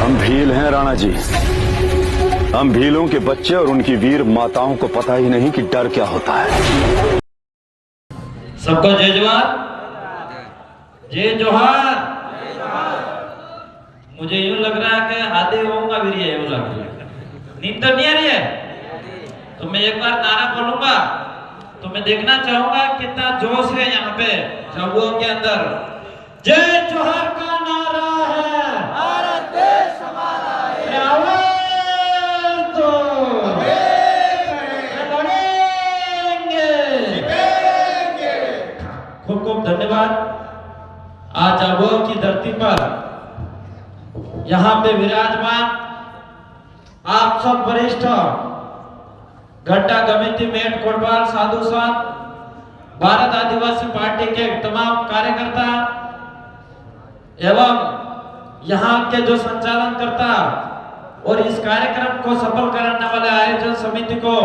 हम भील हैं राणा जी। हम भीलों के बच्चे और उनकी वीर माताओं को पता ही नहीं कि डर क्या होता है। सबको जय जवान, जय जोहार। मुझे यूं लग रहा है कि आधे होगा वीर, यूं लग रहा है। नींद तो नहीं आ रही है? तो मैं एक बार नारा बोलूंगा तो मैं देखना चाहूंगा कितना जोश है यहाँ पे जम्मू के अंदर। जय जोहार का नारा है, भारत देश हमारा है। आवाज दो, लड़ेंगे। खूब खूब धन्यवाद। आज जम्मू की धरती पर यहाँ पे विराजमान आप सब वरिष्ठ घंटा गमिती मेट कोटवाल साधु संत, भारत आदिवासी पार्टी के तमाम कार्यकर्ता एवं यहाँ के जो संचालन करता और इस कार्यक्रम को सफल कराने वाले आयोजन समिति को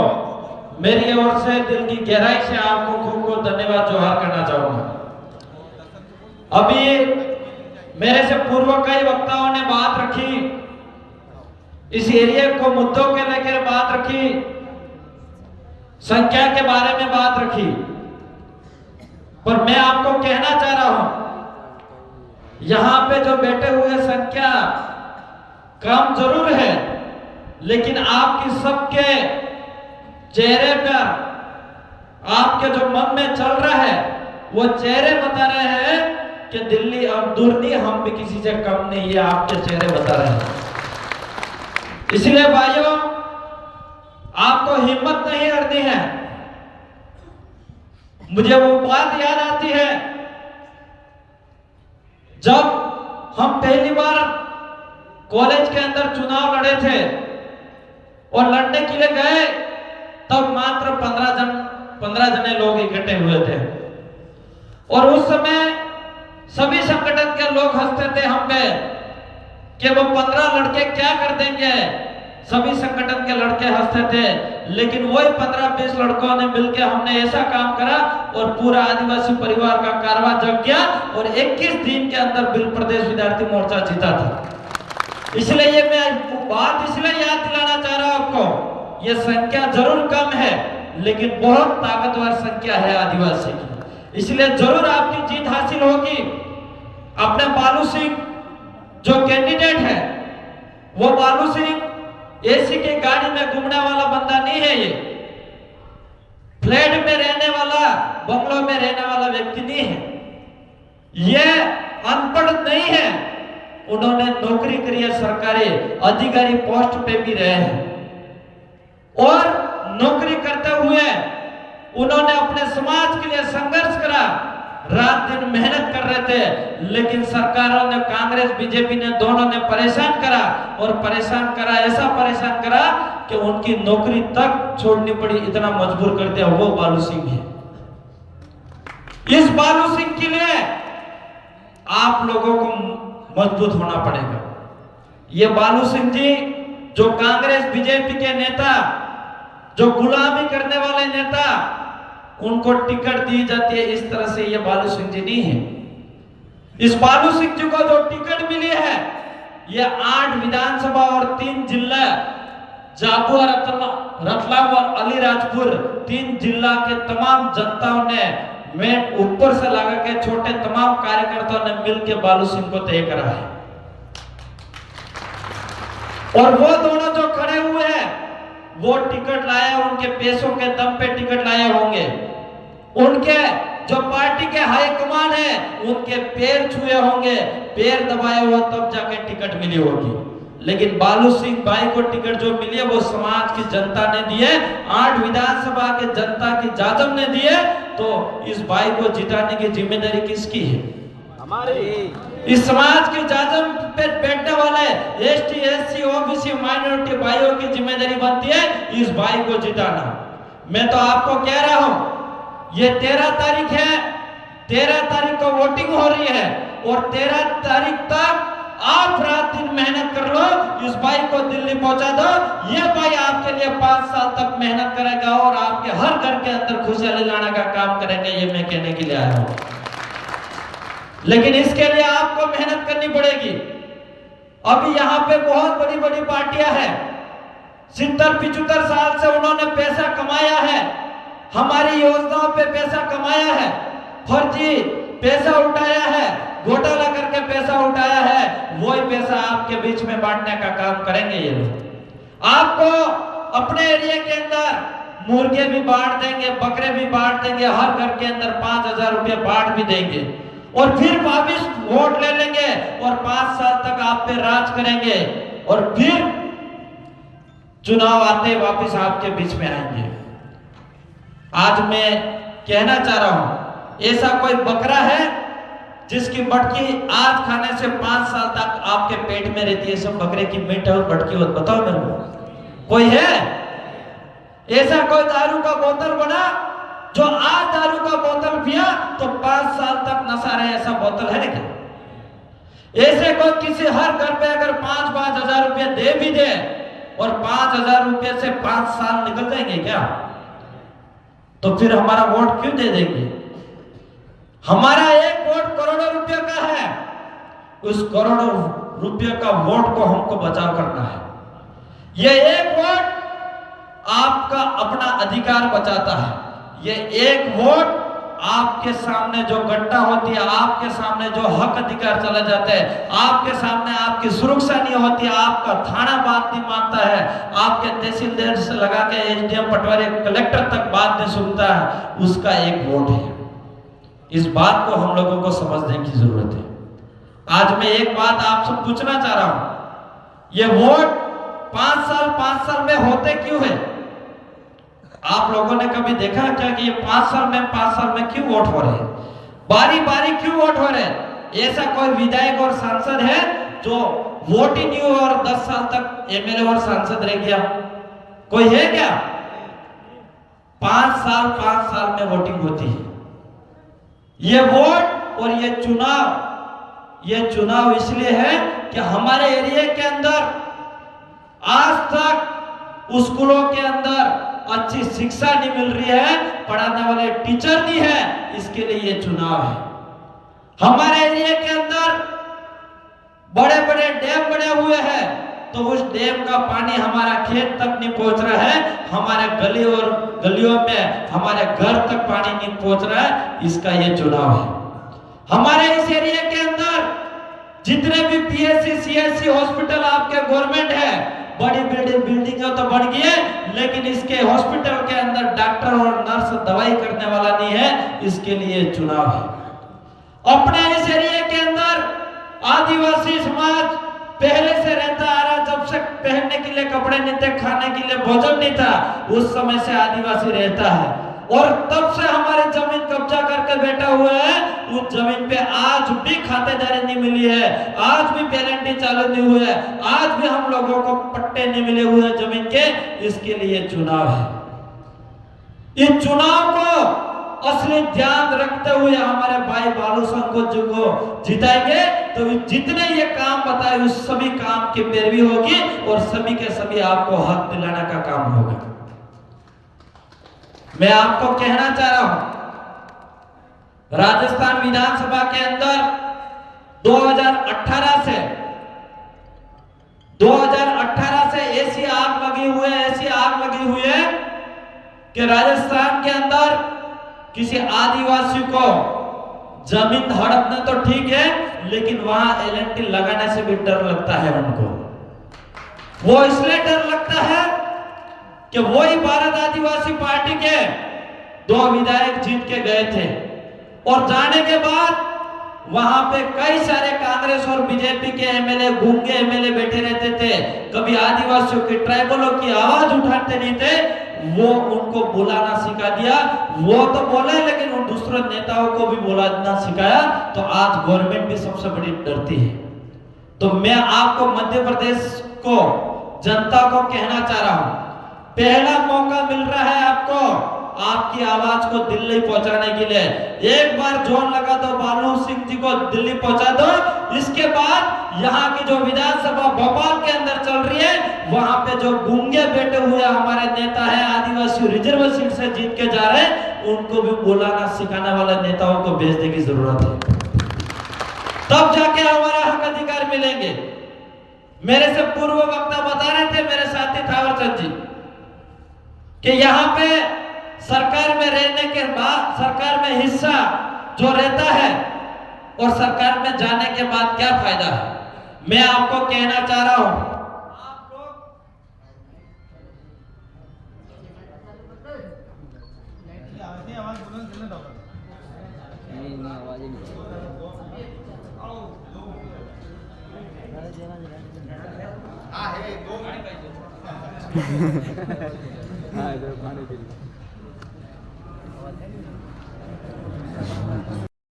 मेरी ओर से दिल की गहराई से आपको खूब खूब धन्यवाद जोहार करना चाहूंगा। अभी मेरे से पूर्व कई वक्ताओं ने बात रखी, इस एरिया को मुद्दों के लेकर बात रखी, संख्या के बारे में बात रखी, पर मैं आपको कहना चाह रहा हूं यहां पे जो बैठे हुए संख्या कम जरूर है, लेकिन आपकी सबके चेहरे पर आपके जो मन में चल रहा है वो चेहरे बता रहे हैं कि दिल्ली अब दूर नहीं, हम भी किसी से कम नहीं, ये आपके चेहरे बता रहे हैं। इसलिए भाइयों आपको हिम्मत नहीं हारनी है। मुझे वो बात याद आती है जब हम पहली बार कॉलेज के अंदर चुनाव लड़े थे और लड़ने के लिए गए, तब मात्र 15 जने लोग इकट्ठे हुए थे और उस समय सभी संगठन के लोग हंसते थे हम पे कि वो 15 लड़के क्या कर देंगे। सभी संगठन के लड़के हंसते थे, लेकिन वही 15-20 लड़कों ने मिलकर हमने ऐसा काम करा और पूरा आदिवासी परिवार का कारवां जग गया और 21 दिन के अंदर बिल प्रदेश विद्यार्थी मोर्चा जीता था। इसलिए ये मैं बात इसलिए याद दिलाना चाह रहा हूं आपको, ये संख्या जरूर कम है लेकिन बहुत ताकतवर संख्या है आदिवासी की, इसलिए जरूर आपकी जीत हासिल होगी। अपने बालू सिंह जो कैंडिडेट है, वो बालू सिंह एसी की गाड़ी में घूमने वाला बंदा नहीं है, ये फ्लैट में रहने वाला, बंगलों में रहने वाला व्यक्ति नहीं है, ये अनपढ़ नहीं है। उन्होंने नौकरी करी है, सरकारी अधिकारी पोस्ट पे भी रहे हैं और नौकरी करते हुए उन्होंने अपने समाज के लिए संघर्ष करा, रात दिन मेहनत कर रहे थे, लेकिन सरकारों ने, कांग्रेस बीजेपी ने, दोनों ने परेशान करा और परेशान करा, ऐसा परेशान करा कि उनकी नौकरी तक छोड़नी पड़ी, इतना मजबूर कर दिया। वो बालू सिंह है। इस बालू सिंह के लिए आप लोगों को मजबूत होना पड़ेगा। ये बालू सिंह जी जो कांग्रेस बीजेपी के नेता, जो गुलामी करने वाले नेता, उनको टिकट दी जाती है, इस तरह से ये बालू सिंह जी नहीं है। इस बालू सिंह जी को जो टिकट मिली है, ये 8 विधानसभा और 3 जिला, झाबुआ, रतलाम और अलीराजपुर, 3 जिला के तमाम जनताओं ने, मैं ऊपर से लगा के छोटे तमाम कार्यकर्ताओं ने मिलकर बालू सिंह को तय करा है। और वो दोनों जो खड़े हुए हैं वो टिकट लाए, उनके पैसों के दम पे टिकट लाए होंगे, उनके जो पार्टी के हाईकमान है उनके पैर छुए होंगे, पैर दबाए हुए तब जाके टिकट मिली होगी। लेकिन बालू सिंह भाई को टिकट जो मिली है वो समाज की जनता ने दी है, 8 विधानसभा के जनता की जाजम ने दी है, तो इस भाई को जिताने की जिम्मेदारी किसकी है? हमारी। इस समाज के जाजम पे बैठने वाले एसटी, एससी, ओबीसी, माइनॉरिटी भाइयों की जिम्मेदारी बनती है इस भाई को जिताना। मैं तो आपको कह रहा हूं, ये 13 तारीख है, 13 तारीख को वोटिंग हो रही है और 13 तारीख तक आप रात दिन मेहनत कर लो, इस भाई को दिल्ली पहुंचा दो। ये भाई आपके लिए 5 साल तक मेहनत करेगा और आपके हर घर के अंदर खुशहाली लाने का काम करेगा, ये मैं कहने के लिए आया हूं। लेकिन इसके लिए आपको मेहनत करनी पड़ेगी। अभी यहाँ पे बहुत बड़ी बड़ी पार्टियां हैं, 70-75 साल से उन्होंने पैसा कमाया है, हमारी योजनाओं पे पैसा कमाया है, फर्जी पैसा उठाया है, घोटाला करके पैसा उठाया है, वही पैसा आपके बीच में बांटने का काम करेंगे ये लोग। आपको अपने एरिया के अंदर मुर्गे भी बांट देंगे, बकरे भी बांट देंगे, हर घर के अंदर 5,000 रुपये बांट भी देंगे और फिर वापिस वोट ले लेंगे और 5 साल तक आप पे राज करेंगे और फिर चुनाव आते वापिस आपके बीच में आएंगे। आज मैं कहना चाह रहा हूं, ऐसा कोई बकरा है जिसकी बटकी आज खाने से 5 साल तक आपके पेट में रहती है? सब बकरे की मीट और बटकी हो, बताओ मेरे को, कोई है? ऐसा कोई दारू का बोतल बना जो आज दारू का बोतल पिया तो 5 साल तक नशा रहे, ऐसा बोतल है क्या? ऐसे कोई किसी हर घर पे अगर 5-5 हजार रुपये दे भी दे और 5,000 रुपये से 5 साल निकल जाएंगे क्या? तो फिर हमारा वोट क्यों दे देंगे? हमारा एक वोट करोड़ों रुपये का है, उस करोड़ों रुपये का वोट को हमको बचाव करना है। ये एक वोट आपका अपना अधिकार बचाता है, ये एक वोट आपके सामने जो घटना होती है, आपके सामने जो हक अधिकार चले जाते हैं, आपके सामने आपकी सुरक्षा नहीं होती, आपका थाना बात नहीं मानता है, आपके तहसीलदार से लगा के एसडीएम पटवारी कलेक्टर तक बात नहीं सुनता है, उसका एक वोट है। इस बात को हम लोगों को समझने की जरूरत है। आज मैं एक बात आपसे पूछना चाह रहा हूं, ये वोट 5 साल में होते क्यों है? आप लोगों ने कभी देखा क्या कि ये 5 साल में क्यों वोट हो रहे हैं? बारी बारी क्यों वोट हो रहे हैं? ऐसा कोई विधायक और सांसद है जो वोट ही नहीं हुआ और 10 साल तक एमएलए और सांसद रह गया? कोई है क्या? 5 साल में वोटिंग होती है। ये वोट और ये चुनाव इसलिए है कि हमारे एरिया के अंदर आज तक स्कूलों के अंदर अच्छी शिक्षा नहीं मिल रही है, पढ़ाने वाले टीचर नहीं है, इसके लिए ये चुनाव है। हमारे एरिया के अंदर बड़े बड़े डैम बने हुए हैं तो उस डैम का पानी हमारा खेत तक नहीं पहुंच रहा है, हमारे गली और गलियों में हमारे घर तक पानी नहीं पहुंच रहा है, इसका ये चुनाव है। हमारे इस एरिया के अंदर जितने भी पीएचसी सीएचसी हॉस्पिटल आपके गवर्नमेंट है, बड़ी बिल्डिंग तो बन गई है, लेकिन इसके हॉस्पिटल के अंदर डॉक्टर और नर्स दवाई करने वाला नहीं है, इसके लिए चुनाव है। अपने इस एरिया के अंदर आदिवासी समाज पहले से रहता आ रहा, जब से पहनने के लिए कपड़े नहीं थे, खाने के लिए भोजन नहीं था, उस समय से आदिवासी रहता है और तब से हमारी जमीन कब्जा करके बैठा हुआ है। उस जमीन पे आज भी खातेदारी नहीं मिली है, आज भी पेरेंटिंग चालू नहीं हुई है, आज भी हम लोगों को पट्टे नहीं मिले हुए हैं जमीन के, इसके लिए चुनाव है। इस चुनाव को असली ध्यान रखते हुए हमारे भाई बालू संकोच जी को जिताएंगे तो जितने ये काम बताए उस सभी काम की पैरवी होगी और सभी के सभी आपको हक दिलाने का काम होगा। मैं आपको कहना चाह रहा हूं, राजस्थान विधानसभा के अंदर 2018 से ऐसी आग लगी हुई है कि राजस्थान के अंदर किसी आदिवासी को जमीन हड़पना तो ठीक है, लेकिन वहां एलएनटी लगाने से भी डर लगता है उनको। वो इसलिए डर लगता है कि वही भारत आदिवासी पार्टी के 2 विधायक जीत के गए थे और जाने के बाद वहां पे कई सारे कांग्रेस और बीजेपी के एमएलए, गूंगे एमएलए बैठे रहते थे, कभी आदिवासियों की, ट्राइबलों की आवाज उठाते नहीं थे। वो उनको बुलाना सिखा दिया, वो तो बोले लेकिन उन दूसरे नेताओं को भी बुलाना सिखाया, तो आज गवर्नमेंट भी सबसे बड़ी डरती है। तो मैं आपको मध्य प्रदेश को, जनता को कहना चाह रहा हूं, पहला मौका मिल रहा है आपको आपकी आवाज को दिल्ली पहुंचाने के लिए। एक बार जोन लगा दो, बालू सिंह जी को दिल्ली पहुंचा दो, इसके बाद यहाँ की जो विधानसभा भोपाल के अंदर चल रही है, वहां पे जो गूंगे बैठे हुए हमारे नेता है, आदिवासी रिजर्व सीट से जीत के जा रहे हैं, उनको भी बुलाना सिखाने वाले नेताओं को भेजने की जरूरत है, तब जाके हमारा हक अधिकार मिलेंगे। मेरे से पूर्व वक्ता बता रहे थे मेरे साथी थावरचंद जी कि यहाँ पे सरकार में रहने के बाद सरकार में हिस्सा जो रहता है और सरकार में जाने के बाद क्या फायदा है। मैं आपको कहना चाह रहा हूं, आप लोग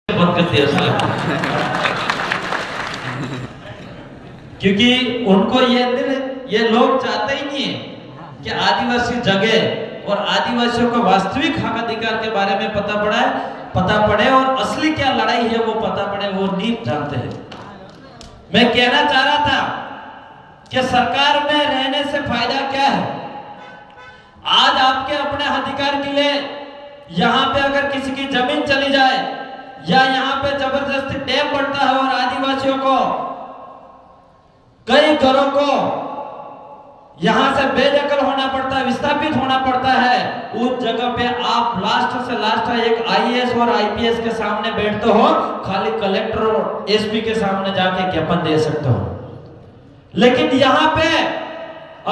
बंद कर दिया क्योंकि उनको ये लोग चाहते ही नहीं है कि आदिवासी जगह और आदिवासियों को वास्तविक हक अधिकार के बारे में पता पड़े और असली क्या लड़ाई है वो पता पड़े, वो नहीं जानते हैं। मैं कहना चाह रहा था कि सरकार में रहने से फायदा क्या है। आज आपके अपने अधिकार के लिए यहाँ पे अगर किसी की जमीन चली जाए या यहाँ पे जबरदस्ती डैम बढ़ता है और आदिवासियों को कई घरों को यहां से बेदखल होना पड़ता है, विस्थापित होना पड़ता है, उस जगह पे आप लास्ट से लास्ट एक आईएएस और आईपीएस के सामने बैठते हो, खाली कलेक्टर और एसपी के सामने जाके ज्ञापन दे सकते हो। लेकिन यहाँ पे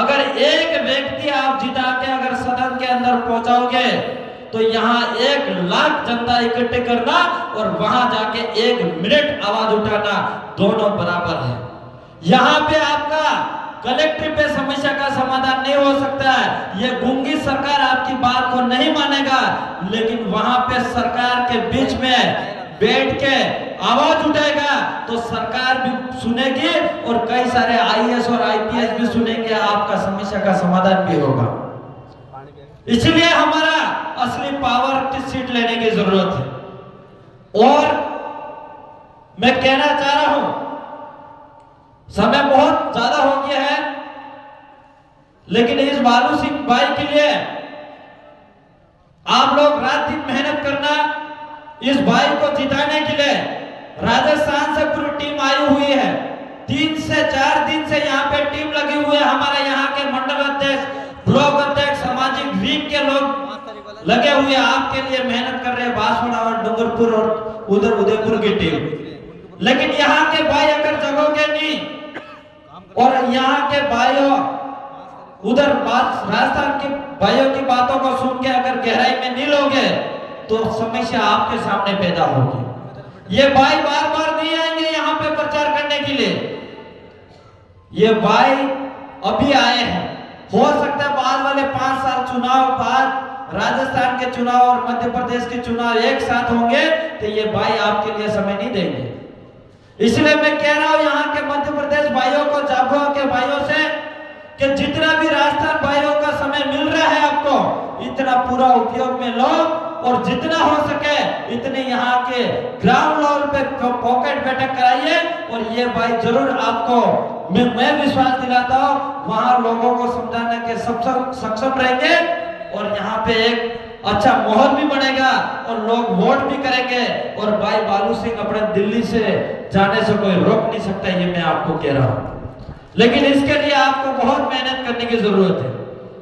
अगर एक व्यक्ति आप जिता के अगर सदन के अंदर पहुंचाओगे तो यहाँ 1 लाख जनता इकट्ठे करना और वहां जाके 1 मिनट आवाज उठाना दोनों बराबर है। यहाँ पे आपका कलेक्टर पे समस्या का समाधान नहीं हो सकता है, ये गूंगी सरकार आपकी बात को नहीं मानेगा, लेकिन वहां पे सरकार के बीच में बैठ के आवाज उठाएगा तो सरकार भी सुनेगी और कई सारे आईएएस और आईपीएस भी सुनेंगे, आपका समस्या का समाधान भी होगा। इसलिए हमारा असली पावर की सीट लेने की जरूरत है। और मैं कहना चाह रहा हूं, समय बहुत ज्यादा हो गया है, लेकिन इस बालू सिंह भाई के लिए आप लोग रात दिन मेहनत करना, इस भाई को जिताने के लिए राजस्थान से पूरी टीम आई हुई है। 3 से 4 दिन से यहाँ पे टीम लगी हुई है, हमारे यहाँ के मंडल अध्यक्ष, ब्लॉक अध्यक्ष, सामाजिक विंग के लोग लगे हुए आपके लिए मेहनत कर रहे हैं, बांसवाड़ा और डूंगरपुर और उधर उदयपुर की टीम। लेकिन यहाँ के भाई अगर जगोगे नहीं और यहाँ के भाइयों उधर राजस्थान के भाइयों की बातों को सुन के अगर गहराई में नहीं लोगे तो समस्या आपके सामने पैदा होगी। ये भाई बार बार नहीं आएंगे यहाँ पे प्रचार करने के लिए, ये भाई अभी आए हैं। हो सकता है बाद वाले 5 साल चुनाव बाद राजस्थान के चुनाव और मध्य प्रदेश के चुनाव एक साथ होंगे तो ये भाई आपके लिए समय नहीं देंगे। इसलिए मैं कह रहा हूं यहाँ के मध्य प्रदेश भाइयों को, जागो के भाइयों से कि जितना भी राजस्थान भाइयों का समय मिल रहा है आपको, इतना पूरा उपयोग में लो और जितना हो सके इतने यहाँ के ग्राउंड लेवल पे पॉकेट बैठक कराइए। और ये भाई जरूर आपको मैं विश्वास दिलाता हूँ वहां लोगों को समझाने के सक्षम रहेंगे और यहाँ पे एक अच्छा माहौल भी बनेगा और लोग वोट भी करेंगे और भाई बालू सिंह अपने दिल्ली से जाने से कोई रोक नहीं सकता, ये मैं आपको कह रहा हूँ। लेकिन इसके लिए आपको बहुत मेहनत करने की जरूरत है।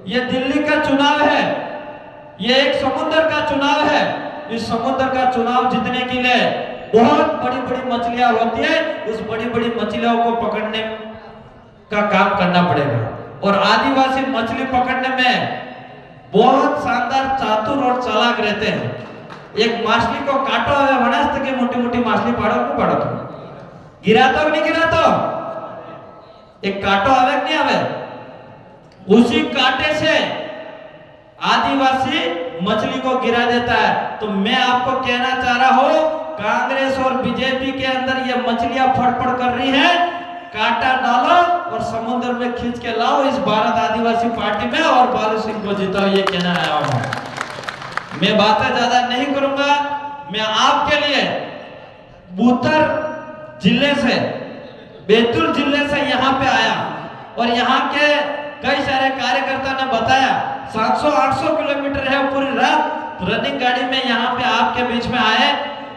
ये दिल्ली का चुनाव है, ये एक समुद्र का चुनाव है। इस समुद्र का चुनाव जीतने के लिए बहुत बड़ी बड़ी मछलियां होती है, उस बड़ी बड़ी मछलियों को पकड़ने का काम करना पड़ेगा। और आदिवासी मछली पकड़ने में बहुत शानदार, चातुर और चालाक रहते हैं। एक मछली को काटो है वनस्थ की मोटी मोटी मछली पाड़ो को पाड़ो तो गिरा तो नहीं गिरा तो एक काटो आवे नहीं आवे, उसी कांटे से आदिवासी मछली को गिरा देता है। तो मैं आपको कहना चाह रहा हूं कांग्रेस और बीजेपी के अंदर ये मछलियां फड़फड़ कर रही है, कांटा डालो और समुद्र में खींच के लाओ इस भारत आदिवासी पार्टी में और बालू सिंह को जिताओ, ये कहना आया हूं। मैं बातें ज्यादा नहीं करूंगा। मैं आपके लिए उत्तर जिले से, बैतूल जिले से यहाँ पे आया और यहाँ के कई सारे कार्यकर्ता ने बताया 700-800 किलोमीटर है, पूरी रात रनिंग गाड़ी में यहाँ पे आपके बीच में आए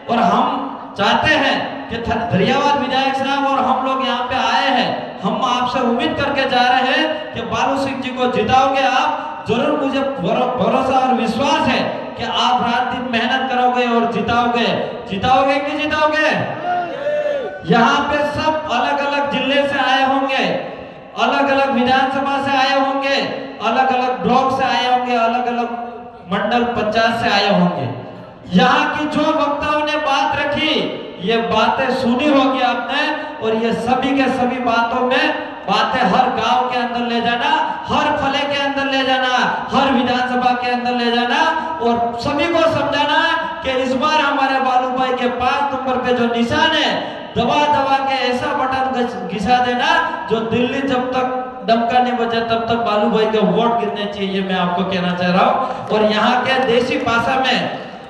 और हम चाहते हैं कि धरियावाद विधायक साहब और हम लोग यहाँ पे आए हैं, हम आपसे उम्मीद करके जा रहे हैं कि बालू सिंह जी को जिताओगे आप। जरूर मुझे भरोसा और विश्वास है कि आप रात दिन मेहनत करोगे और जिताओगे। जिताओगे कि नहीं जिताओगे? यहाँ पे सब अलग अलग जिले से आए होंगे, अलग अलग विधानसभा से आए होंगे, अलग अलग ब्लॉक से आए होंगे, अलग अलग मंडल पंचायत से आए होंगे। यहाँ की जो वक्ताओं ने बात रखी, ये बातें सुनी होगी आपने, और ये सभी के सभी बातों में बातें हर गांव के अंदर ले जाना, हर फले के अंदर ले जाना, हर विधानसभा के अंदर ले जाना, और सभी को समझाना कि इस बार हमारे बालू भाई के 5 नंबर पे जो निशान है, दबा दबा के ऐसा बटन घिसा देना जो दिल्ली जब तक डमका नहीं बजा तब तक बालू भाई के वोट गिरने चाहिए, मैं आपको कहना चाह रहा हूँ। और यहाँ के देसी भाषा में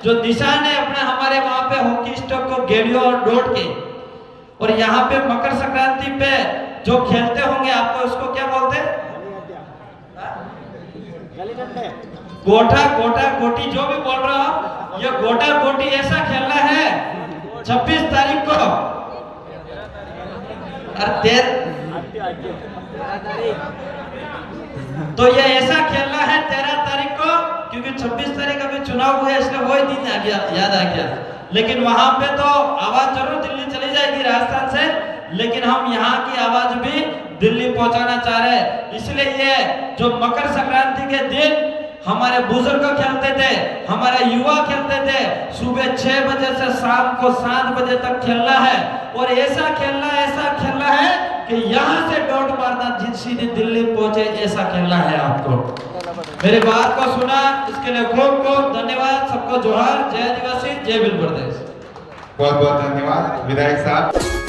जो निशान है अपने, हमारे वहां पे हॉकी स्टिक को गेड़ियों और डोट के, और यहाँ पे मकर संक्रांति पे जो खेलते होंगे, आपको उसको क्या बोलते हैं? गोटा गोटा गोटी, जो भी बोल रहा हूं, ये गोटा गोटी ऐसा खेलना है 26 तारीख को, तो ये ऐसा खेलना है 13 तारीख को, क्योंकि 26 तारीख अभी चुनाव हुए, इसलिए वही दिन आ गया, याद आ गया। लेकिन वहां पे तो आवाज जरूर दिल्ली चली जाएगी राजस्थान से, लेकिन हम यहाँ की आवाज भी दिल्ली पहुंचाना चाह रहे हैं। इसलिए ये जो मकर संक्रांति के दिन हमारे बुजुर्ग खेलते थे, हमारे युवा खेलते थे, सुबह 6 बजे से शाम को 7 बजे तक खेलना है, और ऐसा खेलना है कि यहाँ से डॉट मारना, सीधे दिल्ली पहुंचे, ऐसा खेलना है आपको। मेरी बात को सुना, इसके लिए खूब खूब धन्यवाद। सबको जोहार, जय आदिवासी, जय भील प्रदेश। बहुत बहुत धन्यवाद विधायक साहब।